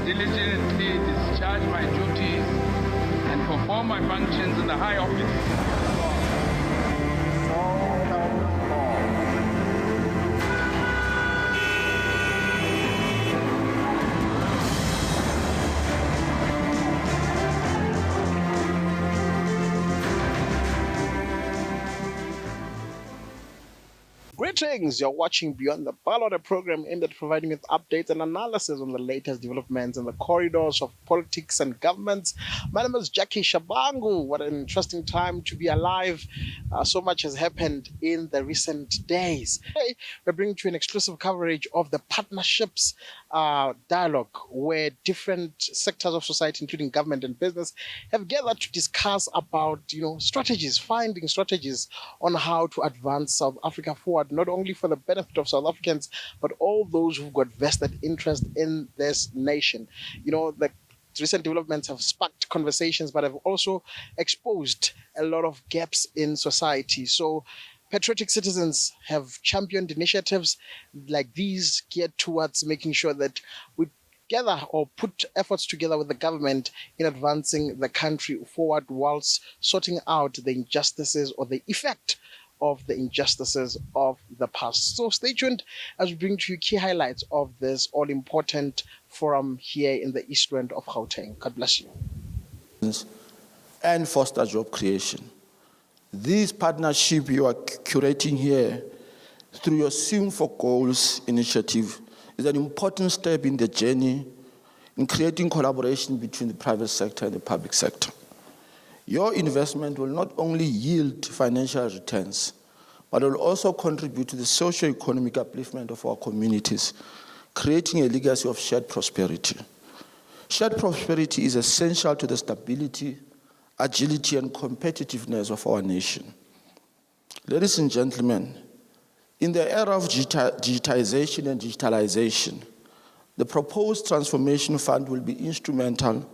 diligently discharge my duties and perform my functions in the high office. Greetings, you're watching Beyond the Ballot, a program aimed at providing with updates and analysis on the latest developments in the corridors of politics and governments. My name is Jackie Shabangu. What an interesting time to be alive. So much has happened in the recent days. Today, we're bringing you an exclusive coverage of the Putternerships dialogue, where different sectors of society, including government and business, have gathered to discuss about, strategies, finding strategies on how to advance South Africa forward, not only for the benefit of South Africans, but all those who've got vested interest in this nation. The recent developments have sparked conversations, but have also exposed a lot of gaps in society. So patriotic citizens have championed initiatives like these geared towards making sure that we gather or put efforts together with the government in advancing the country forward whilst sorting out the injustices or the effect of the injustices of the past. So stay tuned as we bring to you key highlights of this all-important forum here in the East End of Gauteng. God bless you. And foster job creation. This partnership you are curating here through your Swim for Goals initiative is an important step in the journey in creating collaboration between the private sector and the public sector. Your investment will not only yield financial returns, but will also contribute to the socio-economic upliftment of our communities, creating a legacy of shared prosperity. Shared prosperity is essential to the stability, agility, and competitiveness of our nation. Ladies and gentlemen, in the era of digitization and digitalization, the proposed Transformation Fund will be instrumental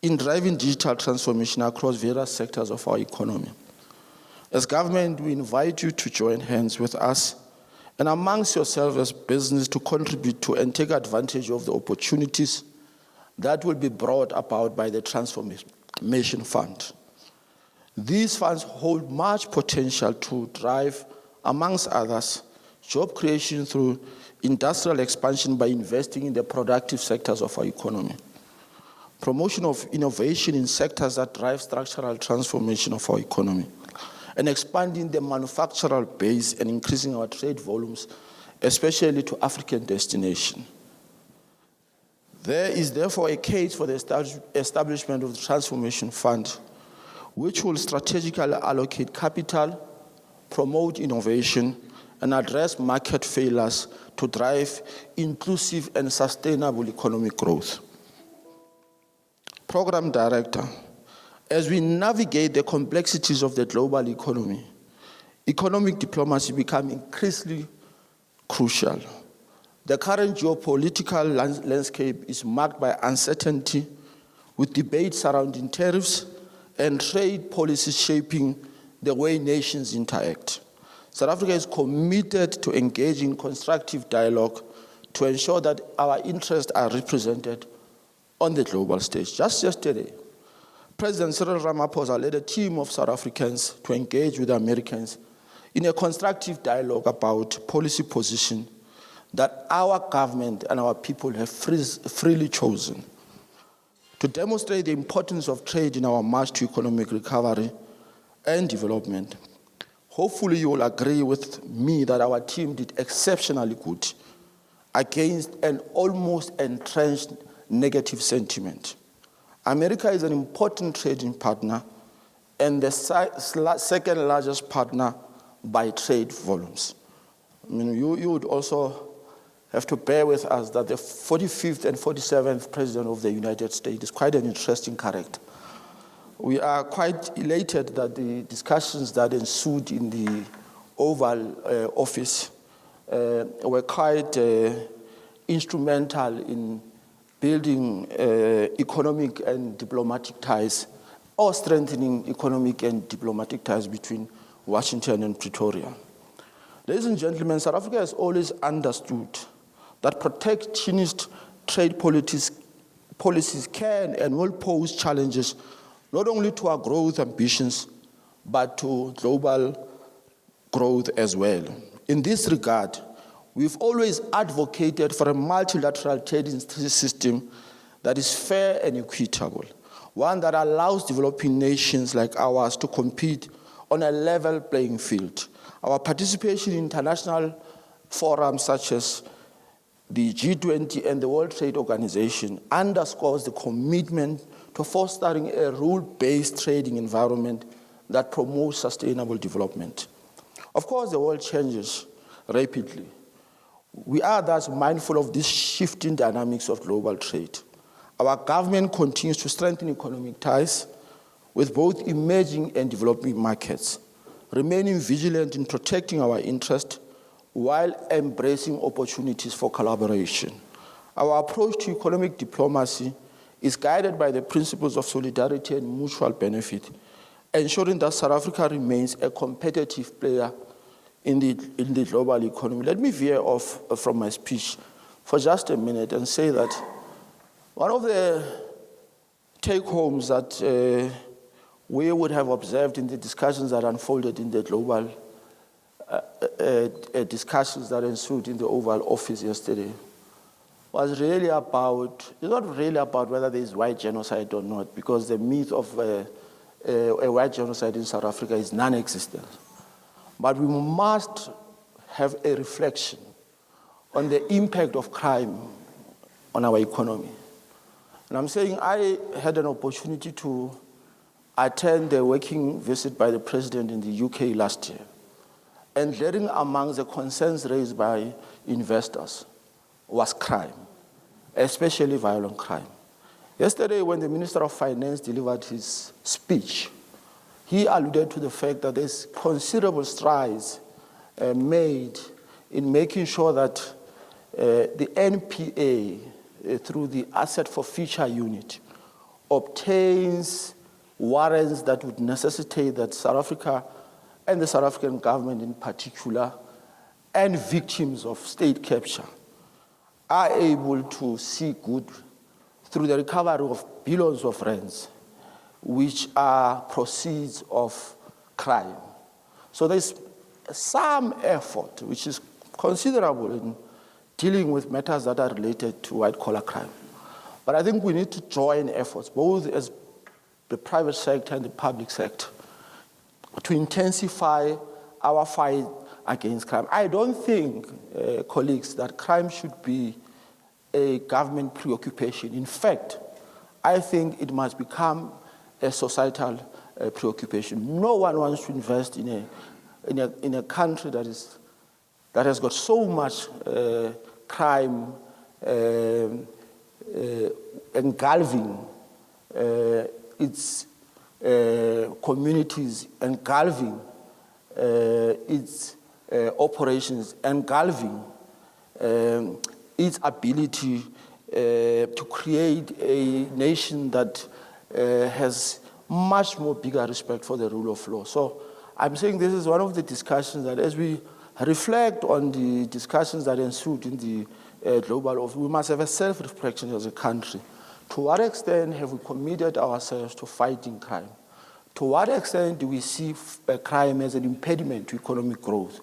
in driving digital transformation across various sectors of our economy. As government, we invite you to join hands with us and amongst yourselves as business to contribute to and take advantage of the opportunities that will be brought about by the Transformation Fund. These funds hold much potential to drive, amongst others, job creation through industrial expansion by investing in the productive sectors of our economy, promotion of innovation in sectors that drive structural transformation of our economy, and expanding the manufacturing base and increasing our trade volumes, especially to African destinations. There is therefore a case for the establishment of the Transformation Fund, which will strategically allocate capital, promote innovation, and address market failures to drive inclusive and sustainable economic growth. Program Director, as we navigate the complexities of the global economy, economic diplomacy becomes increasingly crucial. The current geopolitical landscape is marked by uncertainty, with debates surrounding tariffs and trade policies shaping the way nations interact. South Africa is committed to engaging in constructive dialogue to ensure that our interests are represented on the global stage. Just yesterday, President Cyril Ramaphosa led a team of South Africans to engage with Americans in a constructive dialogue about policy position that our government and our people have freely chosen to demonstrate the importance of trade in our march to economic recovery and development. Hopefully you will agree with me that our team did exceptionally good against an almost entrenched negative sentiment. America is an important trading partner and the second largest partner by trade volumes. You would also have to bear with us that the 45th and 47th President of the United States is quite an interesting character. We are quite elated that the discussions that ensued in the Oval Office were quite instrumental in building economic and diplomatic ties, or strengthening economic and diplomatic ties between Washington and Pretoria. Ladies and gentlemen, South Africa has always understood that protectionist trade policies policies can and will pose challenges not only to our growth ambitions, but to global growth as well. In this regard, we've always advocated for a multilateral trading system that is fair and equitable, one that allows developing nations like ours to compete on a level playing field. Our participation in international forums such as the G20 and the World Trade Organization underscores the commitment to fostering a rule-based trading environment that promotes sustainable development. Of course, the world changes rapidly. We are thus mindful of these shifting dynamics of global trade. Our government continues to strengthen economic ties with both emerging and developing markets, remaining vigilant in protecting our interests while embracing opportunities for collaboration. Our approach to economic diplomacy is guided by the principles of solidarity and mutual benefit, ensuring that South Africa remains a competitive player in the global economy. Let me veer off from my speech for just a minute and say that one of the take-homes that we would have observed in the discussions that unfolded in the global discussions that ensued in the Oval Office yesterday was really about, it's not really about whether there is white genocide or not, because the myth of a white genocide in South Africa is non-existent. But we must have a reflection on the impact of crime on our economy. And I'm saying I had an opportunity to attend a working visit by the president in the UK last year. And leading among the concerns raised by investors was crime, especially violent crime. Yesterday, when the Minister of Finance delivered his speech, he alluded to the fact that there's considerable strides made in making sure that the NPA, through the Asset for Future unit, obtains warrants that would necessitate that South Africa and the South African government in particular, and victims of state capture, are able to see good through the recovery of billions of rands, which are proceeds of crime. So there's some effort, which is considerable in dealing with matters that are related to white-collar crime. But I think we need to join efforts, both as the private sector and the public sector, to intensify our fight against crime. I don't think, colleagues, that crime should be a government preoccupation. In fact, I think it must become a societal preoccupation. No one wants to invest in a country that has got so much crime engulfing its communities, engulfing its operations, engulfing its ability to create a nation that has much more bigger respect for the rule of law. So I'm saying this is one of the discussions that, as we reflect on the discussions that ensued in the global office, we must have a self-reflection as a country. To what extent have we committed ourselves to fighting crime? To what extent do we see crime as an impediment to economic growth?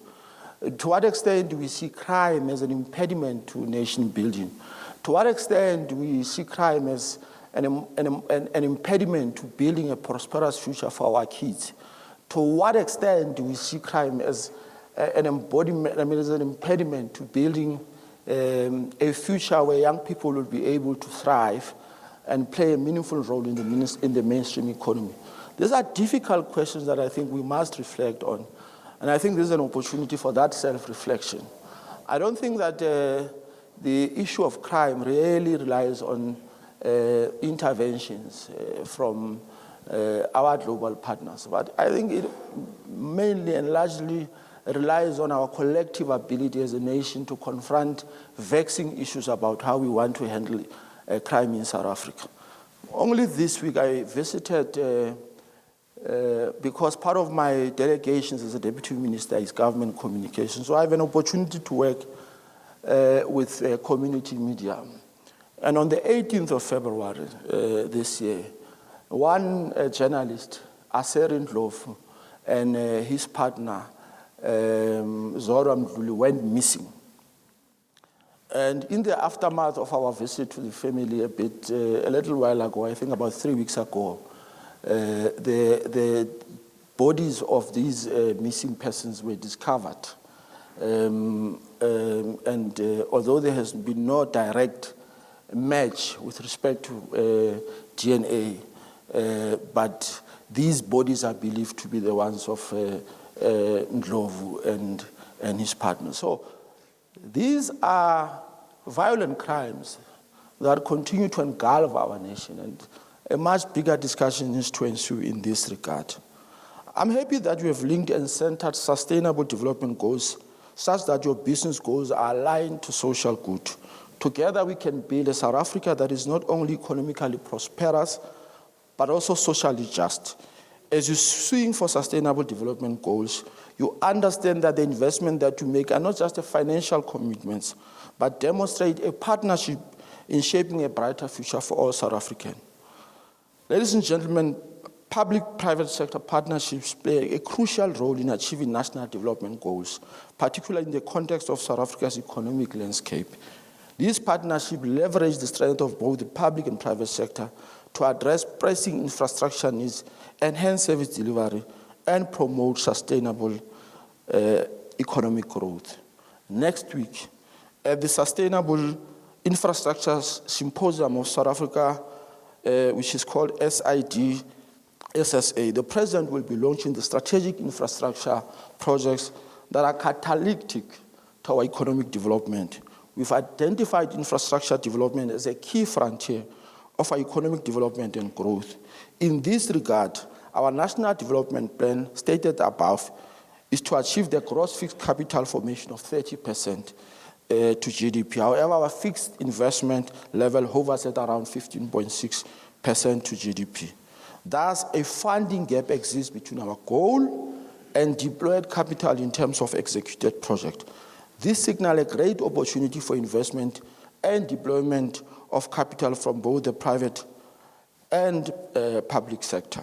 To what extent do we see crime as an impediment to nation building? To what extent do we see crime as an impediment to building a prosperous future for our kids? To what extent do we see crime as an embodiment, as an impediment to building a future where young people will be able to thrive and play a meaningful role in the mainstream economy? These are difficult questions that I think we must reflect on. And I think this is an opportunity for that self-reflection. I don't think that the issue of crime really relies on interventions from our global partners. But I think it mainly and largely relies on our collective ability as a nation to confront vexing issues about how we want to handle crime in South Africa. Only this week I visited, because part of my delegations as a deputy minister is government communications. So I have an opportunity to work with community media. And on the 18th of February this year, one journalist, Aserin Ndlovu, and his partner, Zora Mdluli, went missing. And in the aftermath of our visit to the family a little while ago, I think about 3 weeks ago, the bodies of these missing persons were discovered. Although there has been no direct match with respect to DNA, but these bodies are believed to be the ones of Ndlovu and his partner. So these are violent crimes that continue to engulf our nation, and a much bigger discussion needs to ensue in this regard. I'm happy that you have linked and centered sustainable development goals such that your business goals are aligned to social good. Together we can build a South Africa that is not only economically prosperous, but also socially just. As you swing for sustainable development goals, you understand that the investment that you make are not just a financial commitments, but demonstrate a partnership in shaping a brighter future for all South Africans. Ladies and gentlemen, public-private sector partnerships play a crucial role in achieving national development goals, particularly in the context of South Africa's economic landscape. These partnerships leverage the strength of both the public and private sector to address pressing infrastructure needs, enhance service delivery, and promote sustainable economic growth. Next week, at the Sustainable Infrastructure Symposium of South Africa, which is called SID SSA, the President will be launching the strategic infrastructure projects that are catalytic to our economic development. We've identified infrastructure development as a key frontier of our economic development and growth. In this regard, our National Development Plan, stated above, is to achieve the gross fixed capital formation of 30% to GDP. However, our fixed investment level hovers at around 15.6% to GDP. Thus, a funding gap exists between our goal and deployed capital in terms of executed projects. This signals a great opportunity for investment and deployment of capital from both the private and public sector.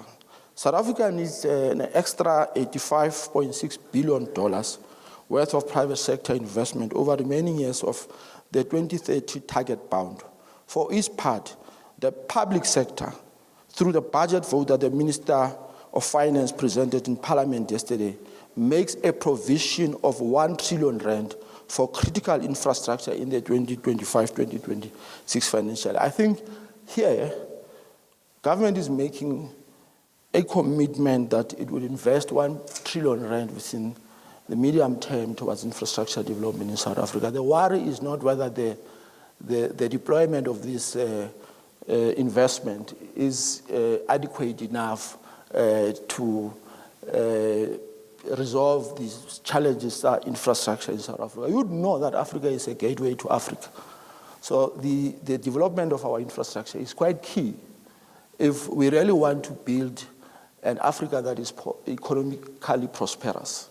South Africa needs an extra $85.6 billion worth of private sector investment over the remaining years of the 2030 target bound. For its part, the public sector, through the budget vote that the Minister of Finance presented in Parliament yesterday, makes a provision of 1 trillion rand for critical infrastructure in the 2025-2026 financial year. I think here, government is making a commitment that it will invest 1 trillion rand within the medium term towards infrastructure development in South Africa. The worry is not whether the deployment of this investment is adequate enough to resolve these challenges that infrastructure in South Africa. You would know that Africa is a gateway to Africa. So the development of our infrastructure is quite key if we really want to build an Africa that is economically prosperous.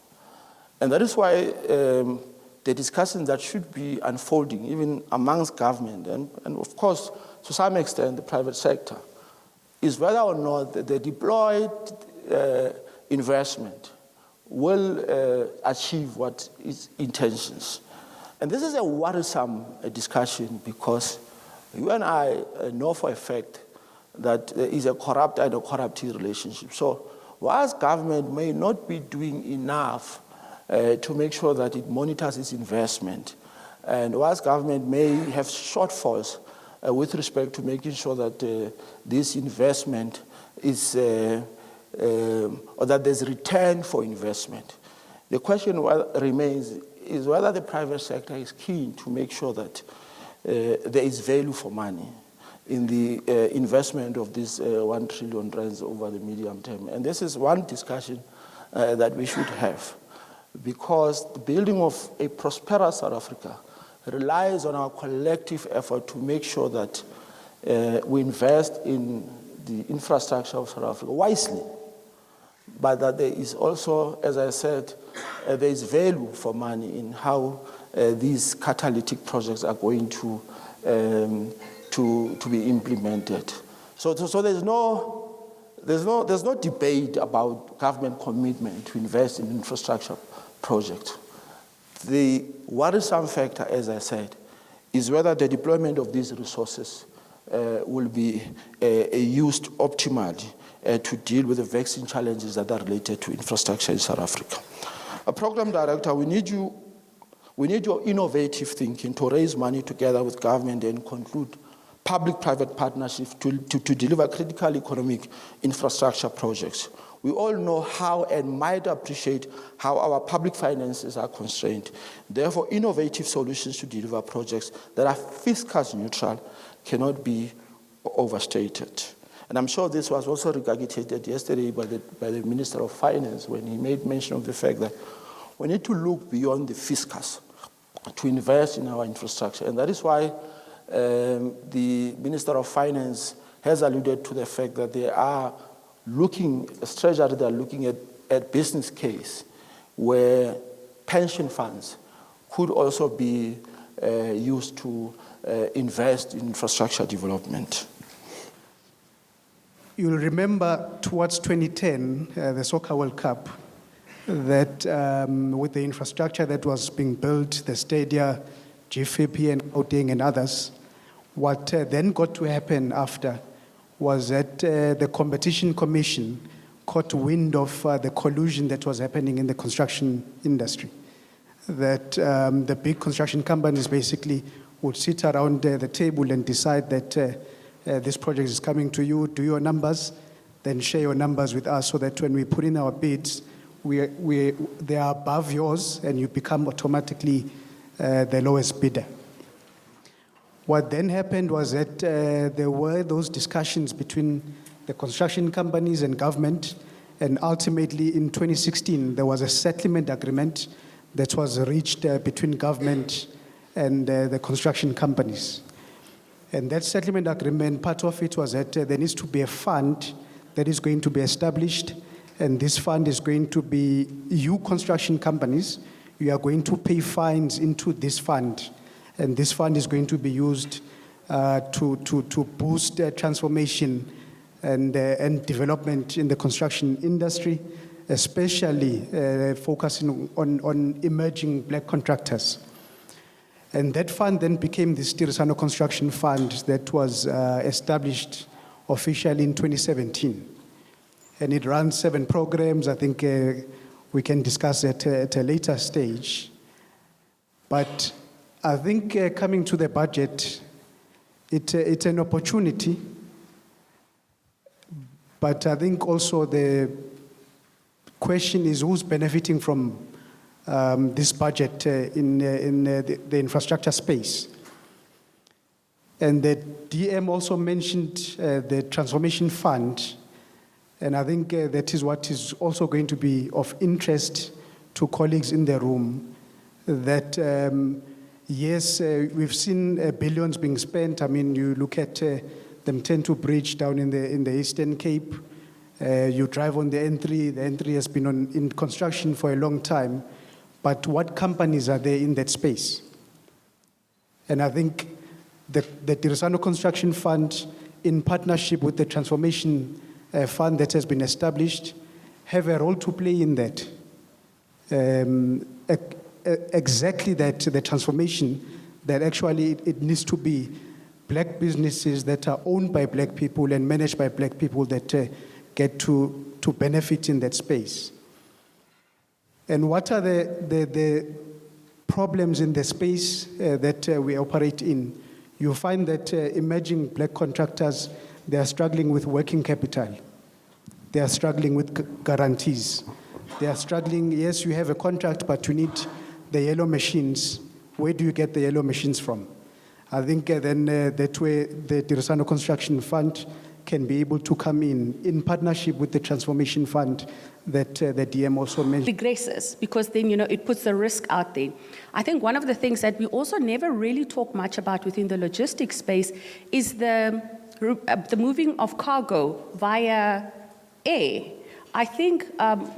And that is why the discussions that should be unfolding, even amongst government and of course, to some extent, the private sector, is whether or not the deployed investment will achieve what its intentions. And this is a worrisome discussion because you and I know for a fact that there is a corrupt and a corruptee relationship. So whilst government may not be doing enough to make sure that it monitors its investment, and whilst government may have shortfalls with respect to making sure that this investment is, or that there's return for investment, the question remains is whether the private sector is keen to make sure that there is value for money in the investment of this 1 trillion rands over the medium term. And this is one discussion that we should have, because the building of a prosperous South Africa relies on our collective effort to make sure that we invest in the infrastructure of South Africa wisely, but that there is also, as I said, there is value for money in how these catalytic projects are going to to be implemented. So there's no debate about government commitment to invest in infrastructure projects. The worrisome factor, as I said, is whether the deployment of these resources will be used optimally to deal with the vexing challenges that are related to infrastructure in South Africa. A program director, we need your innovative thinking to raise money together with government and conclude public-private partnerships to deliver critical economic infrastructure projects. We all know how and might appreciate how our public finances are constrained. Therefore, innovative solutions to deliver projects that are fiscally neutral cannot be overstated. And I'm sure this was also regurgitated yesterday by the Minister of Finance when he made mention of the fact that we need to look beyond the fiscus to invest in our infrastructure. And that is why the Minister of Finance has alluded to the fact that they are looking, as Treasury, they are looking at business case where pension funds could also be used to invest in infrastructure development. You'll remember towards 2010, the Soccer World Cup, that with the infrastructure that was being built, the stadia, GFP and Gauteng and others, what then got to happen after was that the Competition Commission caught wind of the collusion that was happening in the construction industry. That the big construction companies basically would sit around the table and decide that this project is coming to you, do your numbers, then share your numbers with us so that when we put in our bids, they are above yours and you become automatically the lowest bidder. What then happened was that there were those discussions between the construction companies and government, and ultimately in 2016, there was a settlement agreement that was reached between government and the construction companies. And that settlement agreement, part of it was that there needs to be a fund that is going to be established, and this fund is going to be, you construction companies, you are going to pay fines into this fund. And this fund is going to be used to boost transformation and development in the construction industry, especially focusing on emerging black contractors. And that fund then became the Tirisano Construction Fund that was established officially in 2017. And it runs 7 programs. I think we can discuss at a later stage. But I think coming to the budget, it's an opportunity, but I think also the question is who's benefiting from this budget in the infrastructure space. And the DM also mentioned the Transformation Fund, and I think that is what is also going to be of interest to colleagues in the room, that yes, we've seen billions being spent. I mean, you look at the M10 Bridge down in the Eastern Cape. You drive on the N3. The N3 has been in construction for a long time. But what companies are there in that space? And I think the Tirisano Construction Fund, in partnership with the Transformation Fund that has been established, have a role to play in that. Exactly that, the transformation, that actually it needs to be black businesses that are owned by black people and managed by black people that get to benefit in that space. And what are the problems in the space that we operate in? You find that emerging black contractors, they are struggling with working capital. They are struggling with guarantees. They are struggling, yes, you have a contract, but you need the yellow machines. Where do you get the yellow machines from? I think then that way the Tirisano Construction Fund can be able to come in partnership with the Transformation Fund that the DM also mentioned. Regresses, because then, it puts the risk out there. I think one of the things that we also never really talk much about within the logistics space is the moving of cargo via air. I think,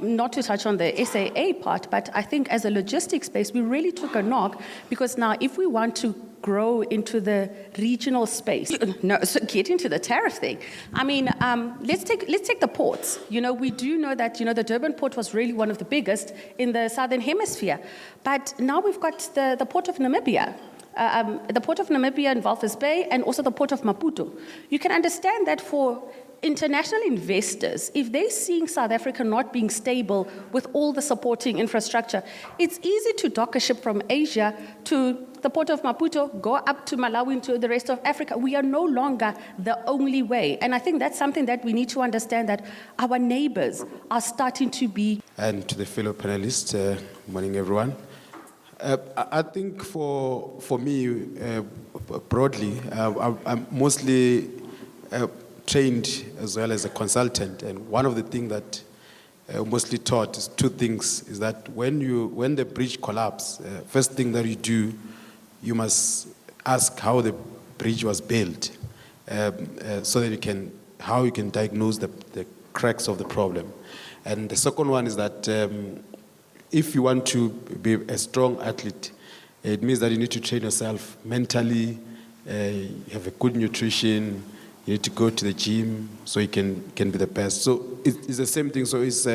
not to touch on the SAA part, but I think as a logistics space, we really took a knock, because now if we want to grow into the regional space. No, so get into the tariff thing. I mean, let's take the ports. You know, we do know that, you know, the Durban port was really one of the biggest in the Southern Hemisphere. But now we've got the port of Namibia. The port of Namibia in Walvis Bay, and also the port of Maputo. You can understand that for international investors, if they're seeing South Africa not being stable with all the supporting infrastructure, it's easy to dock a ship from Asia to the port of Maputo, go up to Malawi, to the rest of Africa. We are no longer the only way. And I think that's something that we need to understand, that our neighbors are starting to be. And to the fellow panelists, morning everyone. I think for me, broadly, I'm mostly trained as well as a consultant, and one of the things that mostly taught is two things: is that when the bridge collapses, first thing that you do, you must ask how the bridge was built, so that how you can diagnose the cracks of the problem. And the second one is that if you want to be a strong athlete, it means that you need to train yourself mentally, have a good nutrition, you need to go to the gym so you can be the best. So it's the same thing. So it's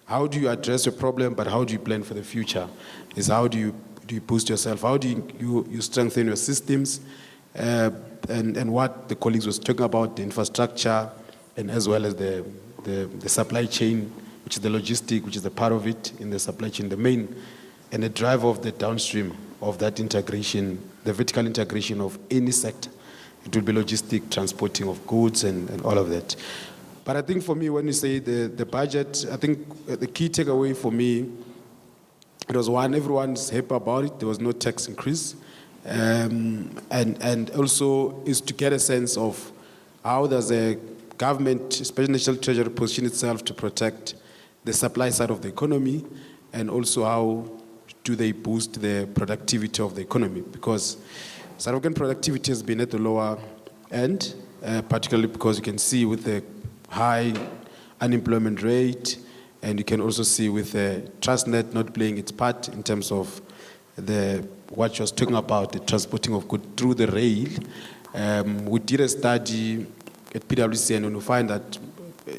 how do you address your problem, but how do you plan for the future? It's how do you boost yourself? How do you strengthen your systems? And what the colleagues was talking about, the infrastructure, and as well as the supply chain, which is the logistic, which is the part of it in the supply chain, the main, and the drive of the downstream of that integration, the vertical integration of any sector. It will be logistic, transporting of goods and all of that. But I think for me, when you say the budget, I think the key takeaway for me, it was one, everyone's happy about it. There was no tax increase. And also is to get a sense of how does a government, especially National Treasury, position itself to protect the supply side of the economy, and also how do they boost the productivity of the economy, because South African productivity has been at the lower end, particularly because you can see with the high unemployment rate, and you can also see with the Transnet not playing its part in terms of what you was talking about, the transporting of goods through the rail. We did a study at PwC, and we find that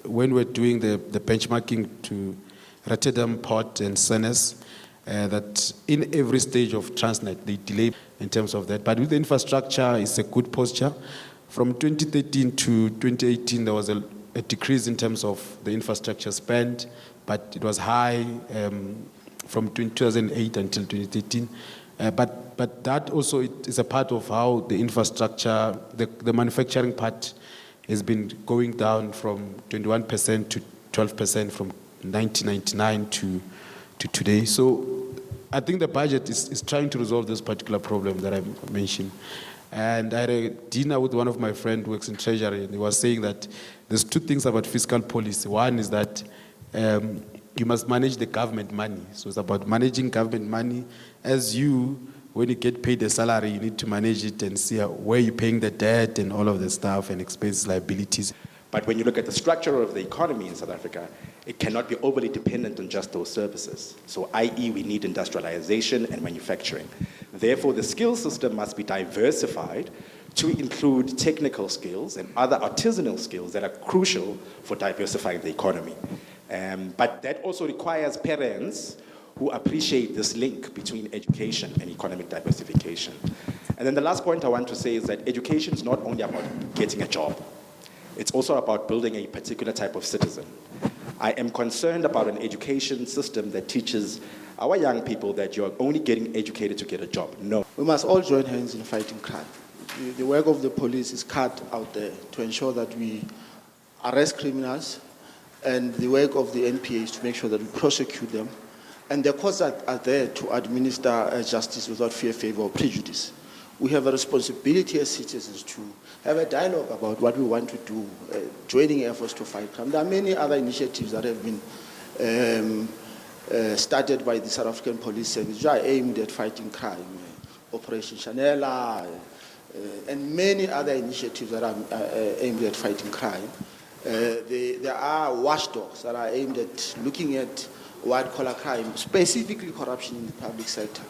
when we're doing the benchmarking to Rotterdam Port and Sennes, that in every stage of Transnet, they delay in terms of that. But with the infrastructure, it's a good posture. From 2013 to 2018, there was a decrease in terms of the infrastructure spend, but it was high from 2008 until 2013. But that also is a part of how the infrastructure, the manufacturing part, has been going down from 21% to 12% from 1999 to today. So I think the budget is trying to resolve this particular problem that I mentioned. And I had a dinner with one of my friends who works in Treasury, and he was saying that there's two things about fiscal policy. One is that you must manage the government money. So it's about managing government money. When you get paid a salary, you need to manage it and see where you're paying the debt and all of the stuff and expenses, liabilities. But when you look at the structure of the economy in South Africa, it cannot be overly dependent on just those services. So, i.e., we need industrialization and manufacturing. Therefore, the skill system must be diversified to include technical skills and other artisanal skills that are crucial for diversifying the economy. But that also requires parents who appreciate this link between education and economic diversification. And then the last point I want to say is that education is not only about getting a job. It's also about building a particular type of citizen. I am concerned about an education system that teaches our young people that you're only getting educated to get a job. No. We must all join hands in fighting crime. The work of the police is cut out there to ensure that we arrest criminals, and the work of the NPA is to make sure that we prosecute them. And the courts are there to administer justice without fear, favor, or prejudice. We have a responsibility as citizens to have a dialogue about what we want to do, joining efforts to fight crime. There are many other initiatives that have been started by the South African Police Service, which are aimed at fighting crime. Operation Chanela, and many other initiatives that are aimed at fighting crime. There are watchdogs that are aimed at looking at white-collar crime, specifically corruption in the public sector.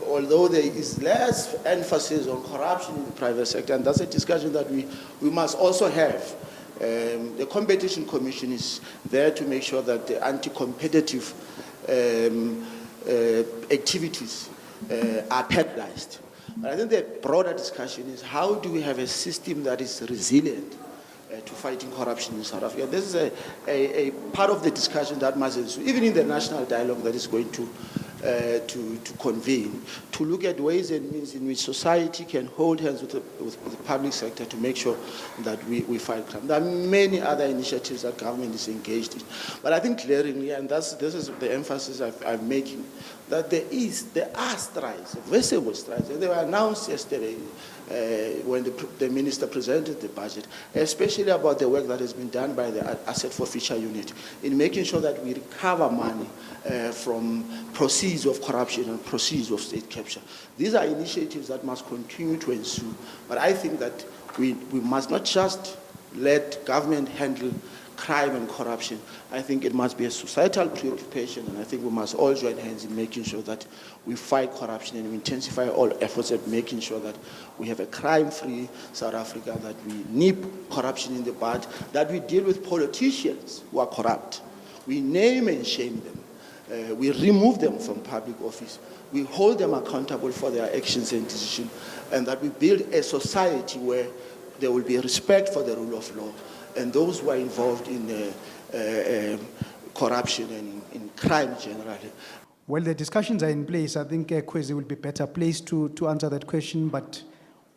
Although there is less emphasis on corruption in the private sector, and that's a discussion that we must also have. The Competition Commission is there to make sure that the anti-competitive activities are penalized. But I think the broader discussion is how do we have a system that is resilient to fighting corruption in South Africa. This is a part of the discussion that must ensue, even in the national dialogue that is going to convene, to look at ways and means in which society can hold hands with the public sector to make sure that we fight crime. There are many other initiatives that government is engaged in. But I think glaringly, and this is the emphasis I'm making, that there are strides, visible strides, and they were announced yesterday when the minister presented the budget, especially about the work that has been done by the Asset Forfeiture Unit in making sure that we recover money from proceeds of corruption and proceeds of state capture. These are initiatives that must continue to ensue, but I think that we must not just let government handle crime and corruption. I think it must be a societal preoccupation, and I think we must all join hands in making sure that we fight corruption and we intensify all efforts at making sure that we have a crime-free South Africa, that we nip corruption in the bud, that we deal with politicians who are corrupt. We name and shame them. We remove them from public office. We hold them accountable for their actions and decisions, and that we build a society where there will be respect for the rule of law, and those who are involved in corruption and in crime generally. Well, the discussions are in place. I think Kwesi will be better placed to answer that question, but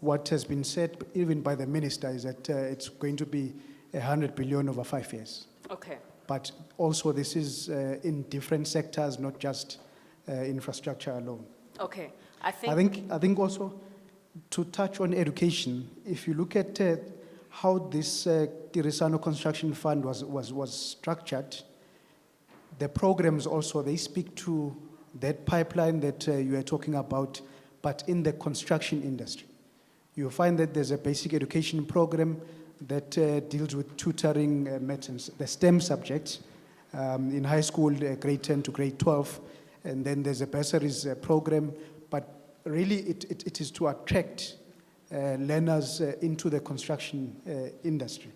what has been said, even by the minister, is that it's going to be 100 billion over 5 years. Okay. But also this is in different sectors, not just infrastructure alone. Okay. I think also to touch on education, if you look at how this Tirisano Construction Fund was structured, the programs also, they speak to that pipeline that you are talking about, but in the construction industry. You'll find that there's a basic education program that deals with tutoring medicines, the STEM subjects, in high school, grade 10 to grade 12, and then there's a bursaries program, but really it is to attract learners into the construction industry.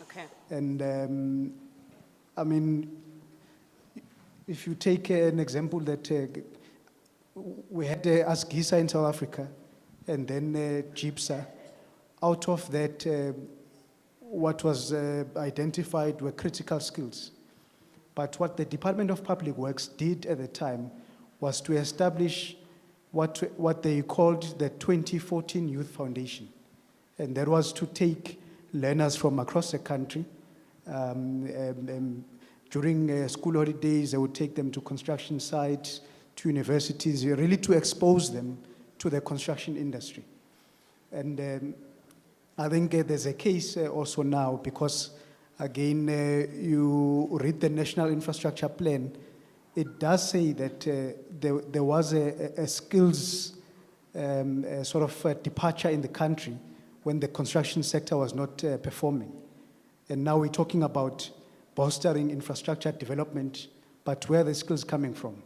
Okay. And I mean, if you take an example that we had ASGISA in South Africa, and then GIPSA, out of that, what was identified were critical skills. But what the Department of Public Works did at the time was to establish what they called the 2014 Youth Foundation. And that was to take learners from across the country. During school holidays, they would take them to construction sites, to universities, really to expose them to the construction industry. And I think there's a case also now because, again, you read the National Infrastructure Plan, it does say that there was a skills sort of departure in the country when the construction sector was not performing. And now we're talking about bolstering infrastructure development, but where are the skills coming from?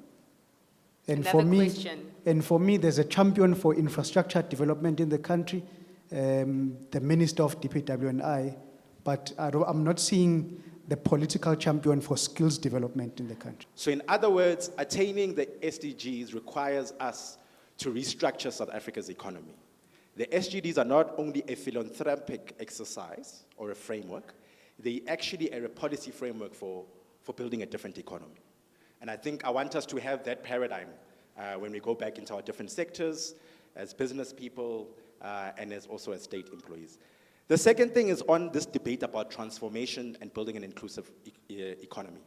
And for me, there's a champion for infrastructure development in the country, the Minister of DPW&I, but I'm not seeing the political champion for skills development in the country. So in other words, attaining the SDGs requires us to restructure South Africa's economy. The SDGs are not only a philanthropic exercise or a framework, they actually are a policy framework for building a different economy. And I think I want us to have that paradigm when we go back into our different sectors, as business people, and as also as state employees. The second thing is on this debate about transformation and building an inclusive economy.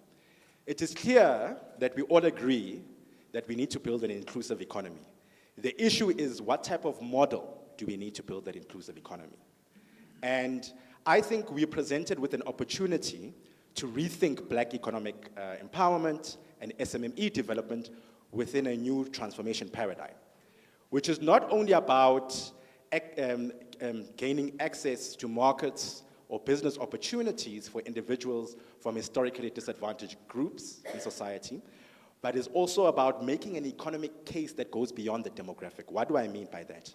It is clear that we all agree that we need to build an inclusive economy. The issue is what type of model do we need to build that inclusive economy? And I think we're presented with an opportunity to rethink Black economic empowerment and SMME development within a new transformation paradigm, which is not only about gaining access to markets or business opportunities for individuals from historically disadvantaged groups in society, but is also about making an economic case that goes beyond the demographic. What do I mean by that?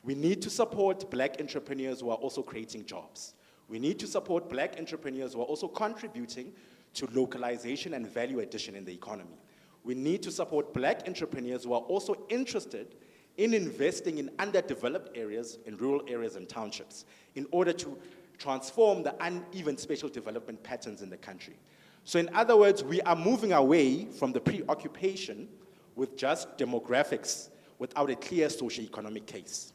We need to support black entrepreneurs who are also creating jobs. We need to support black entrepreneurs who are also contributing to localization and value addition in the economy. We need to support black entrepreneurs who are also interested in investing in underdeveloped areas, in rural areas and townships, in order to transform the uneven spatial development patterns in the country. So in other words, we are moving away from the preoccupation with just demographics without a clear socio-economic case.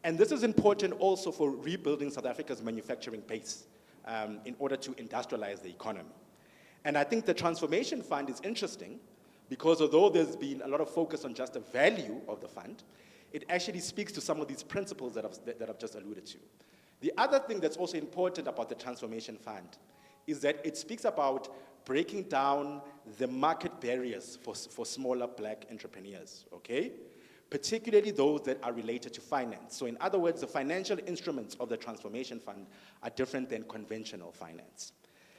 And this is important also for rebuilding South Africa's manufacturing base in order to industrialize the economy. And I think the Transformation Fund is interesting because although there's been a lot of focus on just the value of the fund, it actually speaks to some of these principles that I've just alluded to. The other thing that's also important about the Transformation Fund is that it speaks about breaking down the market barriers for smaller black entrepreneurs, okay? Particularly those that are related to finance. So in other words, the financial instruments of the Transformation Fund are different than conventional finance.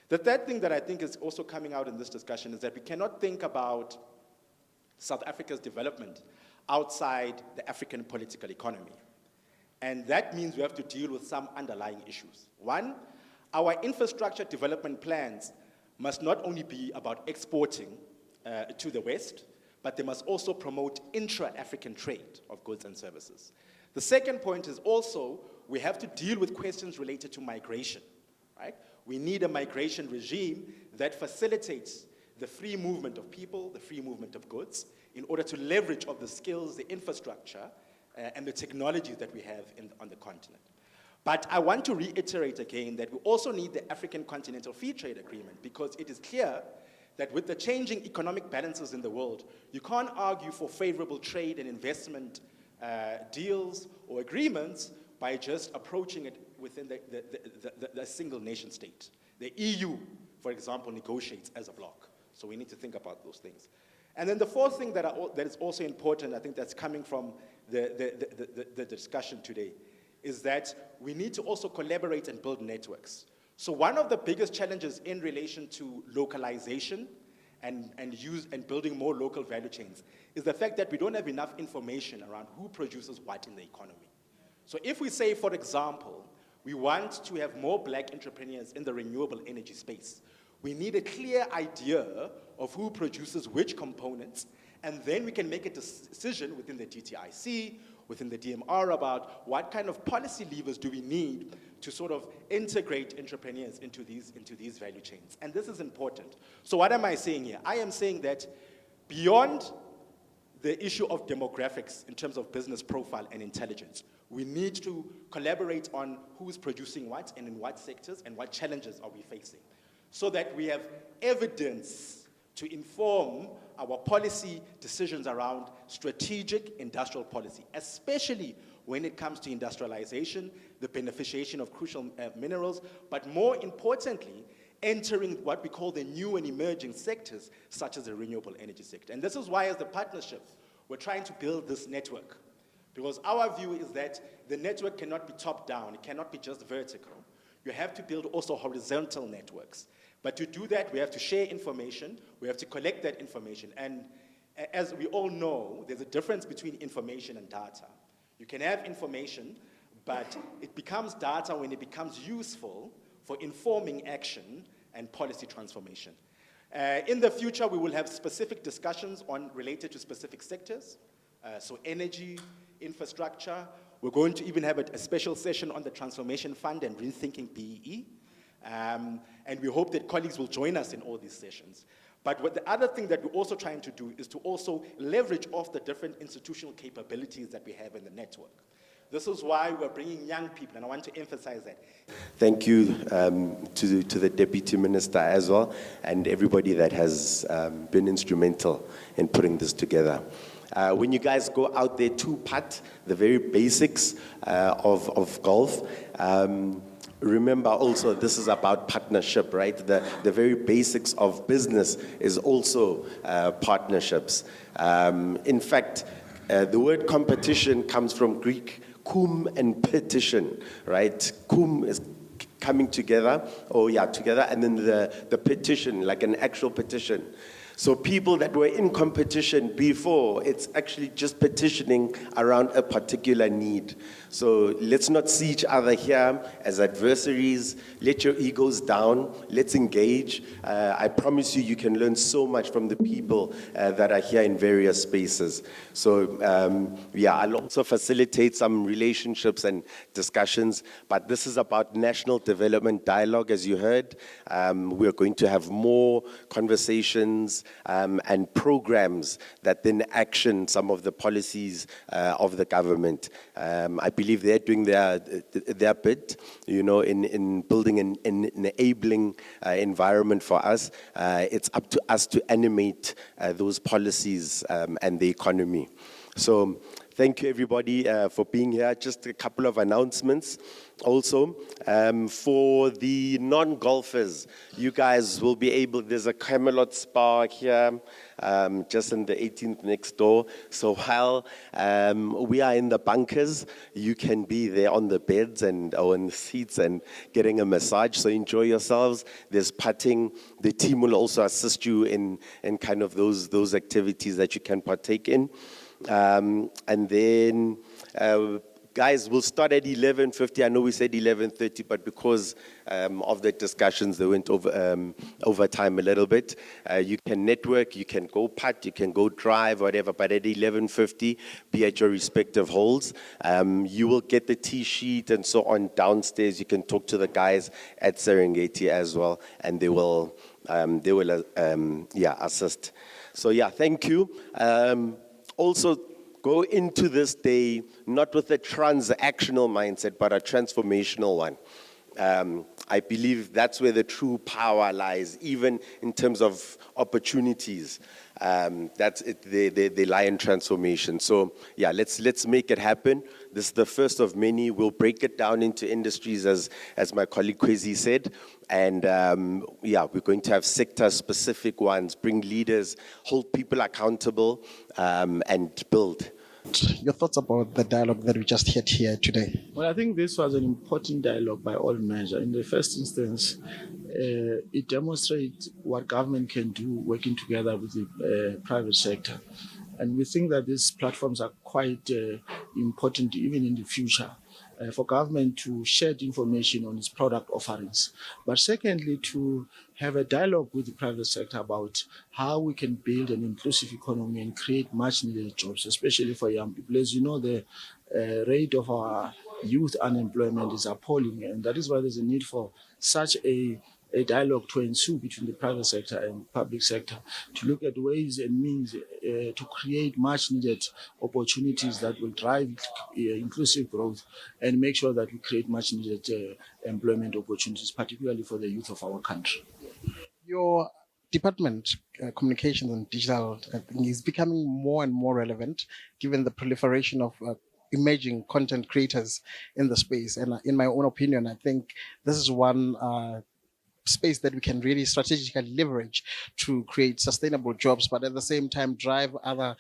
The third thing that I think is also coming out in this discussion is that we cannot think about South Africa's development outside the African political economy. And that means we have to deal with some underlying issues. One, our infrastructure development plans must not only be about exporting to the West, but they must also promote intra-African trade of goods and services. The second point is also we have to deal with questions related to migration, right? We need a migration regime that facilitates the free movement of people, the free movement of goods, in order to leverage of the skills, the infrastructure, and the technologies that we have on the continent. But I want to reiterate again that we also need the African Continental Free Trade Agreement because it is clear that with the changing economic balances in the world, you can't argue for favorable trade and investment deals or agreements by just approaching it within the single nation state. The EU, for example, negotiates as a bloc. So we need to think about those things. And then the fourth thing that is also important, I think that's coming from the discussion today, is that we need to also collaborate and build networks. So one of the biggest challenges in relation to localization and building more local value chains is the fact that we don't have enough information around who produces what in the economy. So if we say, for example, we want to have more black entrepreneurs in the renewable energy space, we need a clear idea of who produces which components, and then we can make a decision within the DTIC, within the DMR about what kind of policy levers do we need to sort of integrate entrepreneurs into these value chains. And this is important. So what am I saying here? I am saying that beyond the issue of demographics in terms of business profile and intelligence, we need to collaborate on who's producing what and in what sectors and what challenges are we facing, so that we have evidence to inform our policy decisions around strategic industrial policy, especially when it comes to industrialization, the beneficiation of crucial minerals, but more importantly, entering what we call the new and emerging sectors, such as the renewable energy sector. And this is why, as the partnership, we're trying to build this network. Because our view is that the network cannot be top-down, it cannot be just vertical. You have to build also horizontal networks. But to do that, we have to share information, we have to collect that information. And as we all know, there's a difference between information and data. You can have information, but it becomes data when it becomes useful for informing action and policy transformation. In the future, we will have specific discussions related to specific sectors, so energy, infrastructure. We're going to even have a special session on the Transformation Fund and rethinking BEE. And we hope that colleagues will join us in all these sessions. But what the other thing that we're also trying to do is to also leverage off the different institutional capabilities that we have in the network. This is why we're bringing young people, and I want to emphasize that. Thank you to the Deputy Minister as well, and everybody that has been instrumental in putting this together. When you guys go out there to putt, the very basics of golf, remember also this is about partnership, right? The very basics of business is also partnerships. In fact, the word competition comes from Greek cum and petition, right? Cum coming together, together, and then the petition, like an actual petition. So people that were in competition before, it's actually just petitioning around a particular need. So let's not see each other here as adversaries. Let your egos down. Let's engage. I promise you, you can learn so much from the people that are here in various spaces. So I'll also facilitate some relationships and discussions, but this is about national development dialogue, as you heard. We're going to have more conversations and programs that then action some of the policies of the government. I believe they're doing their bit, in building an enabling environment for us. It's up to us to animate those policies and the economy. So thank you, everybody, for being here. Just a couple of announcements. Also, for the non-golfers, you guys will be able, there's a Camelot Spa here, just in the 18th next door. So while we are in the bunkers, you can be there on the beds and on the seats and getting a massage. So enjoy yourselves. There's putting. The team will also assist you in kind of those activities that you can partake in. And then, guys, we'll start at 11:50. I know we said 11:30, but because of the discussions, they went over time a little bit. You can network, you can go putt, you can go drive, whatever, but at 11:50, be at your respective holes. You will get the tee sheet and so on downstairs. You can talk to the guys at Serengeti as well, and they will assist. So thank you. Also, go into this day not with a transactional mindset, but a transformational one. I believe that's where the true power lies, even in terms of opportunities. That's it. They lie in transformation. So let's make it happen. This is the first of many. We'll break it down into industries, as my colleague Kwezi said, and we're going to have sector-specific ones. Bring leaders, hold people accountable, and build. Your thoughts about the dialogue that we just had here today? Well, I think this was an important dialogue by all measures. In the first instance, it demonstrates what government can do working together with the private sector. And we think that these platforms are quite important even in the future for government to share the information on its product offerings. But secondly, to have a dialogue with the private sector about how we can build an inclusive economy and create much needed jobs, especially for young people. As you know, the rate of our youth unemployment is appalling, and that is why there's a need for such a dialogue to ensue between the private sector and public sector to look at ways and means to create much needed opportunities that will drive inclusive growth and make sure that we create much needed employment opportunities, particularly for the youth of our country. Your department, communications and digital, I think, is becoming more and more relevant given the proliferation of emerging content creators in the space. And in my own opinion, I think this is one space that we can really strategically leverage to create sustainable jobs, but at the same time drive other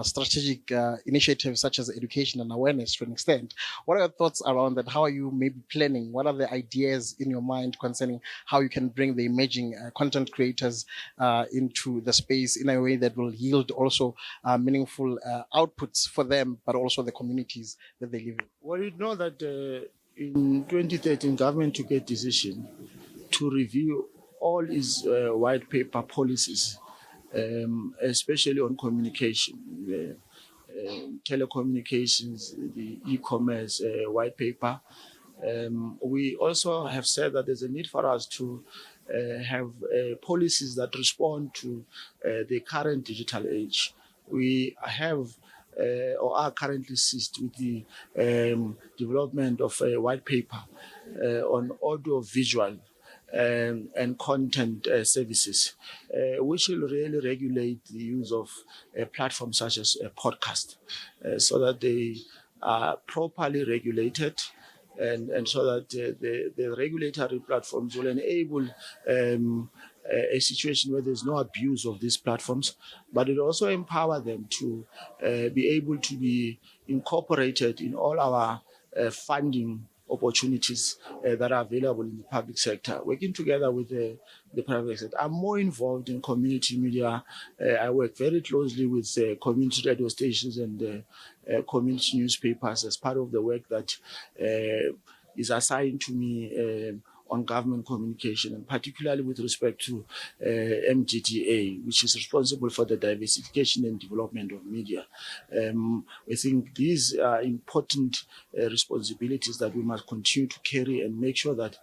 strategic initiatives such as education and awareness to an extent. What are your thoughts around that? How are you maybe planning? What are the ideas in your mind concerning how you can bring the emerging content creators into the space in a way that will yield also meaningful outputs for them, but also the communities that they live in? Well, you know that in 2013, government took a decision to review all its white paper policies, especially on communication, telecommunications, the e-commerce white paper. We also have said that there's a need for us to have policies that respond to the current digital age. We have or are currently seized with the development of a white paper on audio-visual and content services, which will really regulate the use of platforms such as a podcast, so that they are properly regulated, and so that the regulatory platforms will enable a situation where there's no abuse of these platforms, but it also empower them to be able to be incorporated in all our funding opportunities that are available in the public sector, working together with the private sector. I'm more involved in community media. I work very closely with community radio stations and community newspapers as part of the work that is assigned to me on government communication, and particularly with respect to MGDA, which is responsible for the diversification and development of media. I think these are important responsibilities that we must continue to carry and make sure that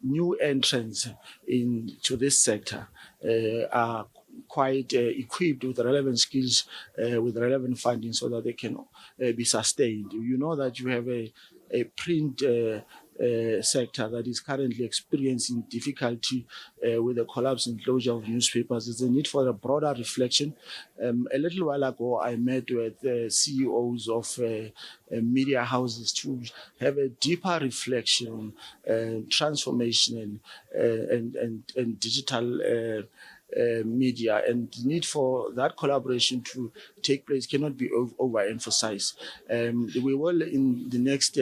new entrants into this sector are quite equipped with relevant skills, with relevant funding, so that they can be sustained. You know that you have a print sector that is currently experiencing difficulty with the collapse and closure of newspapers. There's a need for a broader reflection. A little while ago, I met with CEOs of media houses to have a deeper reflection on transformation and digital media, and the need for that collaboration to take place cannot be overemphasized. We will, in the next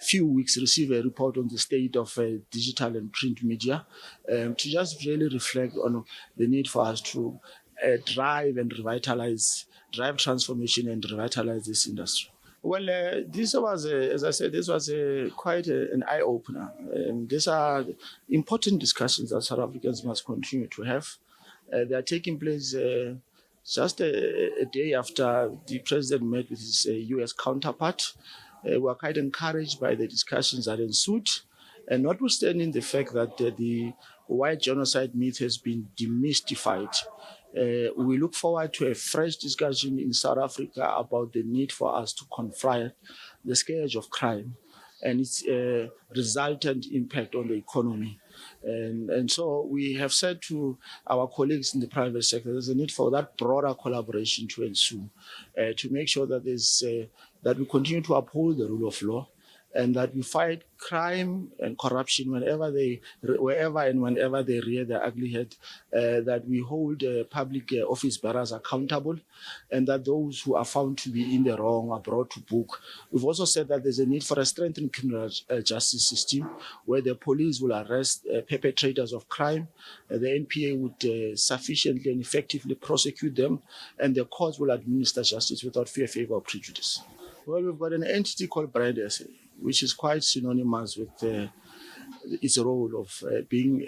few weeks, receive a report on the state of digital and print media, to just really reflect on the need for us to drive transformation and revitalize this industry. Well, this was, as I said, this was quite an eye-opener. These are important discussions that South Africans must continue to have. They are taking place just a day after the president met with his U.S. counterpart. We are quite encouraged by the discussions that ensued, and notwithstanding the fact that the white genocide myth has been demystified, we look forward to a fresh discussion in South Africa about the need for us to confront the scourge of crime and its resultant impact on the economy. And so we have said to our colleagues in the private sector, there's a need for that broader collaboration to ensue, to make sure that that we continue to uphold the rule of law, and that we fight crime and corruption wherever and whenever they rear their ugly head, that we hold public office bearers accountable, and that those who are found to be in the wrong are brought to book. We've also said that there's a need for a strengthened criminal justice system where the police will arrest perpetrators of crime, the NPA would sufficiently and effectively prosecute them, and the courts will administer justice without fear, favor, or prejudice. Well, we've got an entity called Brand SA, which is quite synonymous with its role of being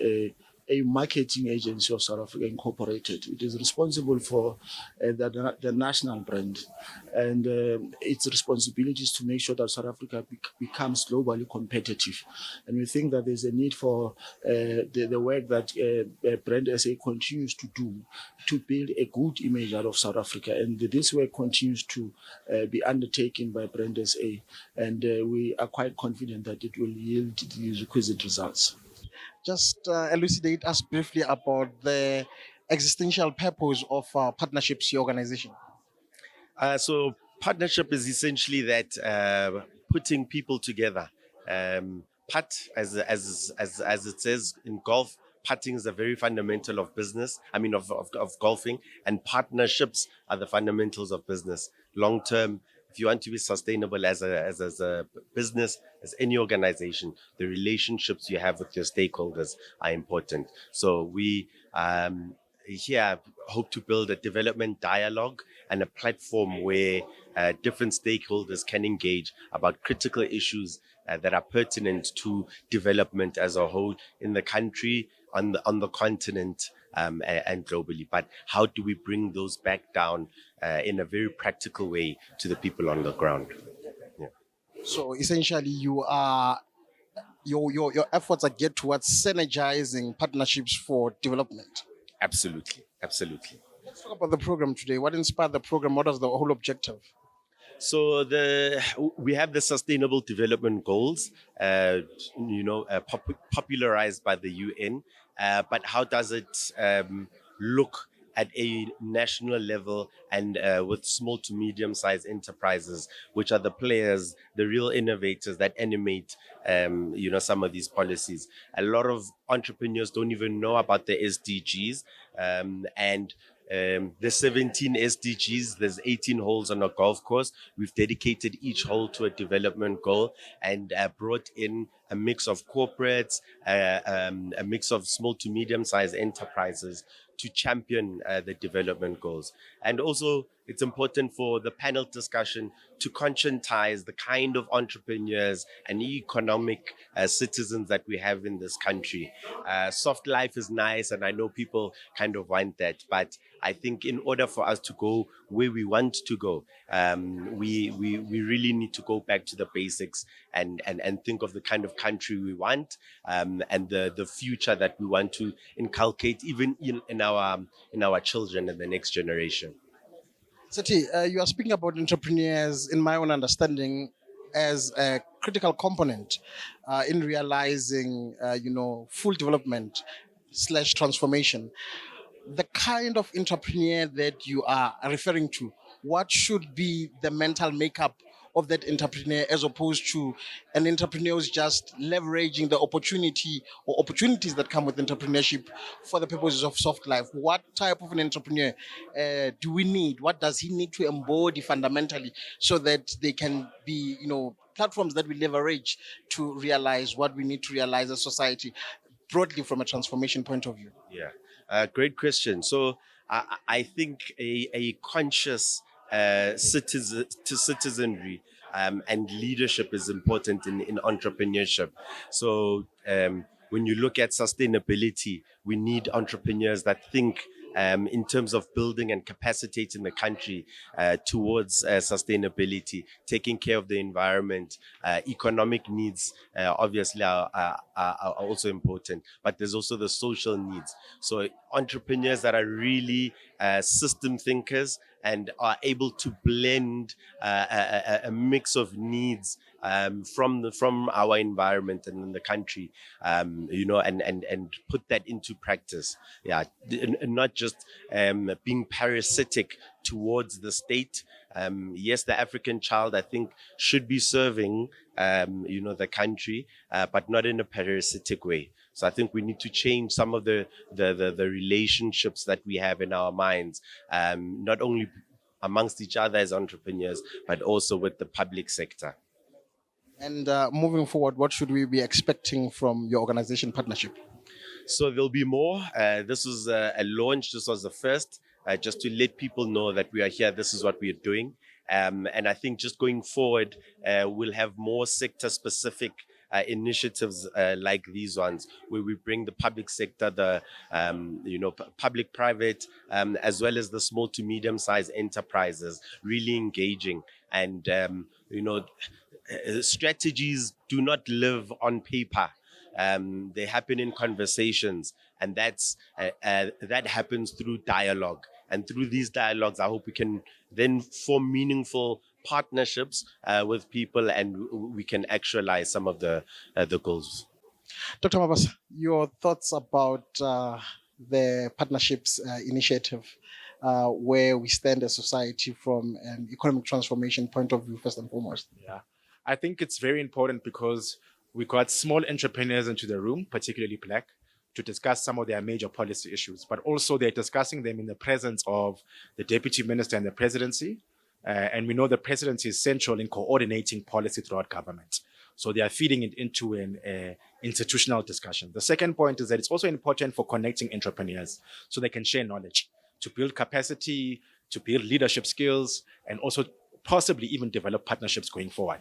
a marketing agency of South Africa Incorporated. It is responsible for the national brand, and its responsibility is to make sure that South Africa becomes globally competitive. And we think that there's a need for the work that Brand SA continues to do to build a good image out of South Africa. And this work continues to be undertaken by Brand SA, and we are quite confident that it will yield the requisite results. Just elucidate us briefly about the existential purpose of Partnerships, your organization. So partnership is essentially that putting people together. Putt, as it says in golf, putting is a very fundamental of business. Of golfing, and partnerships are the fundamentals of business. Long term, if you want to be sustainable as a business, as any organization, the relationships you have with your stakeholders are important. So we here hope to build a development dialogue and a platform where different stakeholders can engage about critical issues that are pertinent to development as a whole in the country, on the continent, and globally. But how do we bring those back down in a very practical way to the people on the ground? Yeah. So essentially, your efforts are geared towards synergizing partnerships for development. Absolutely. Let's talk about the program today. What inspired the program? What was the whole objective? So we have the Sustainable Development Goals, popularized by the UN. But how does it look at a national level and with small to medium-sized enterprises, which are the players, the real innovators that animate, some of these policies? A lot of entrepreneurs don't even know about the SDGs, and There's 17 SDGs, there's 18 holes on a golf course. We've dedicated each hole to a development goal and brought in a mix of corporates, a mix of small to medium-sized enterprises to champion the development goals. And also, it's important for the panel discussion to conscientize the kind of entrepreneurs and economic citizens that we have in this country. Soft life is nice, and I know people kind of want that, but I think in order for us to go where we want to go, we really need to go back to the basics and think of the kind of country we want, and the future that we want to inculcate even in our children and the next generation. Sati, you are speaking about entrepreneurs, in my own understanding, as a critical component in realizing, full development slash transformation. The kind of entrepreneur that you are referring to, what should be the mental makeup of that entrepreneur as opposed to an entrepreneur who's just leveraging the opportunity or opportunities that come with entrepreneurship for the purposes of soft life? What type of an entrepreneur do we need? What does he need to embody fundamentally so that they can be, platforms that we leverage to realize what we need to realize as society broadly from a transformation point of view? Yeah, great question. So I think a conscious citizenry and leadership is important in entrepreneurship. So when you look at sustainability, we need entrepreneurs that think in terms of building and capacitating the country towards sustainability, taking care of the environment. Economic needs obviously are also important, but there's also the social needs. So entrepreneurs that are really system thinkers and are able to blend a mix of needs from our environment and in the country, and put that into practice. Yeah, not just being parasitic towards the state. Yes, the African child, I think, should be serving, the country, but not in a parasitic way. So I think we need to change some of the relationships that we have in our minds, not only amongst each other as entrepreneurs, but also with the public sector. And moving forward, what should we be expecting from your organization Putternership? So there'll be more. This was a launch. This was the first, just to let people know that we are here. This is what we are doing. And I think just going forward, we'll have more sector-specific initiatives like these ones, where we bring the public sector, the public-private, as well as the small to medium-sized enterprises, really engaging. And strategies do not live on paper. They happen in conversations, and that happens through dialogue. And through these dialogues, I hope we can then form meaningful partnerships with people, and we can actualize some of the goals. Dr. Mabasa, your thoughts about the Partnerships initiative, where we stand as society from an economic transformation point of view, first and foremost? Yeah, I think it's very important because we got small entrepreneurs into the room, particularly Black, to discuss some of their major policy issues, but also they're discussing them in the presence of the Deputy Minister and the Presidency. And we know the Presidency is central in coordinating policy throughout government. So they are feeding it into an institutional discussion. The second point is that it's also important for connecting entrepreneurs so they can share knowledge, to build capacity, to build leadership skills, and also possibly even develop partnerships going forward.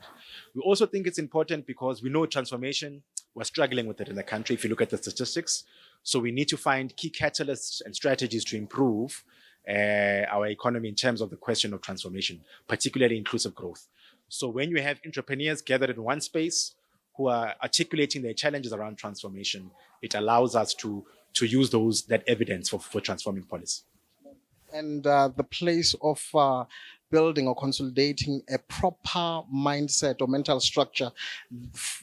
We also think it's important because we know transformation, we're struggling with it in the country if you look at the statistics. So we need to find key catalysts and strategies to improve our economy in terms of the question of transformation, particularly inclusive growth. So when you have entrepreneurs gathered in one space who are articulating their challenges around transformation, it allows us to use that evidence for transforming policy. And the place of building or consolidating a proper mindset or mental structure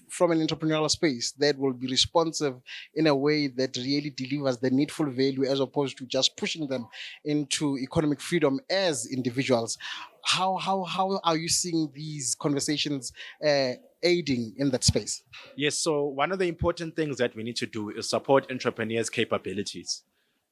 from an entrepreneurial space that will be responsive in a way that really delivers the needful value, as opposed to just pushing them into economic freedom as individuals. How are you seeing these conversations aiding in that space? Yes, so one of the important things that we need to do is support entrepreneurs' capabilities.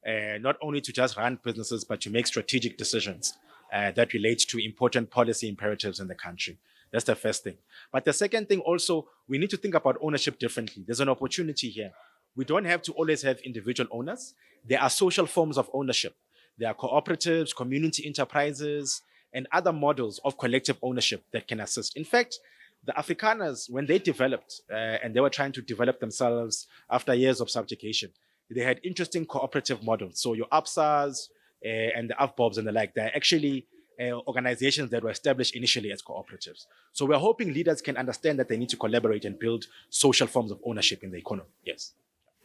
not only to just run businesses, but to make strategic decisions that relate to important policy imperatives in the country. That's the first thing. But the second thing also, we need to think about ownership differently. There's an opportunity here. We don't have to always have individual owners. There are social forms of ownership. There are cooperatives, community enterprises, and other models of collective ownership that can assist. In fact, the Afrikaners, when they developed and they were trying to develop themselves after years of subjugation, they had interesting cooperative models. So your APSAs and the AFBOBs and the like, they're actually organizations that were established initially as cooperatives. So we're hoping leaders can understand that they need to collaborate and build social forms of ownership in the economy. Yes.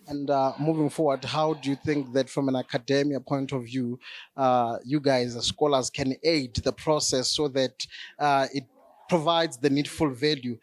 And moving forward, how do you think that from an academia point of view, you guys as scholars can aid the process so that it provides the needful value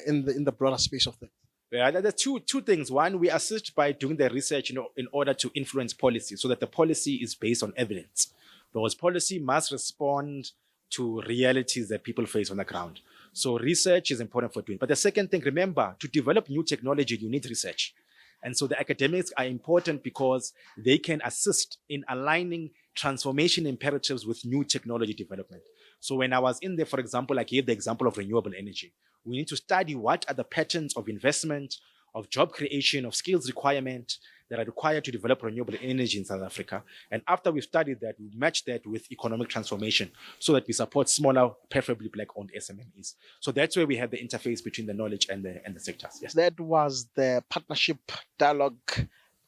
in the broader space of things? Yeah, there's two things. One, we assist by doing the research in order to influence policy so that the policy is based on evidence. Because policy must respond to realities that people face on the ground. So research is important for doing. But the second thing, remember, to develop new technology, you need research. And so the academics are important because they can assist in aligning transformation imperatives with new technology development. So when I was in there, for example, I gave the example of renewable energy. We need to study what are the patterns of investment, of job creation, of skills requirement that are required to develop renewable energy in South Africa. And after we've studied that, we match that with economic transformation so that we support smaller, preferably Black-owned SMMEs. So that's where we have the interface between the knowledge and the sectors. Yes. That was the partnership dialogue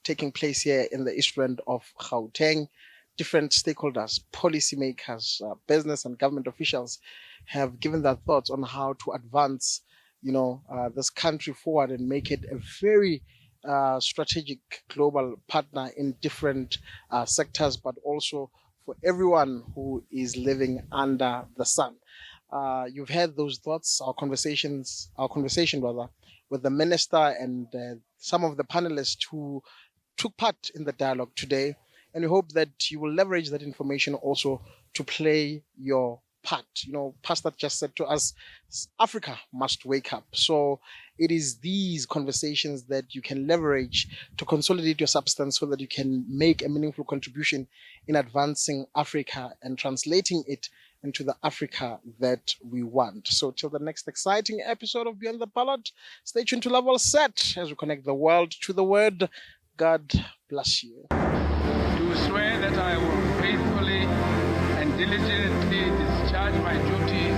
taking place here in the East Rand of Gauteng. Different stakeholders, policymakers, business and government officials have given their thoughts on how to advance, this country forward and make it a very strategic global partner in different sectors, but also for everyone who is living under the sun. You've had those thoughts, our conversation with the minister and some of the panelists who took part in the dialogue today. And we hope that you will leverage that information also to play your part. Pastor just said to us, Africa must wake up. So it is these conversations that you can leverage to consolidate your substance so that you can make a meaningful contribution in advancing Africa and translating it into the Africa that we want. So till the next exciting episode of Beyond the Ballot, stay tuned to Level Set as we connect the world to the word. God bless you. Do swear that I will faithfully and diligently discharge my duties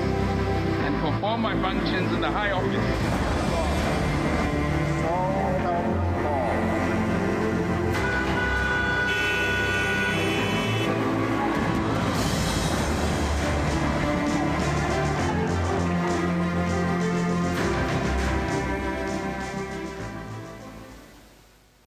and perform my functions in the high office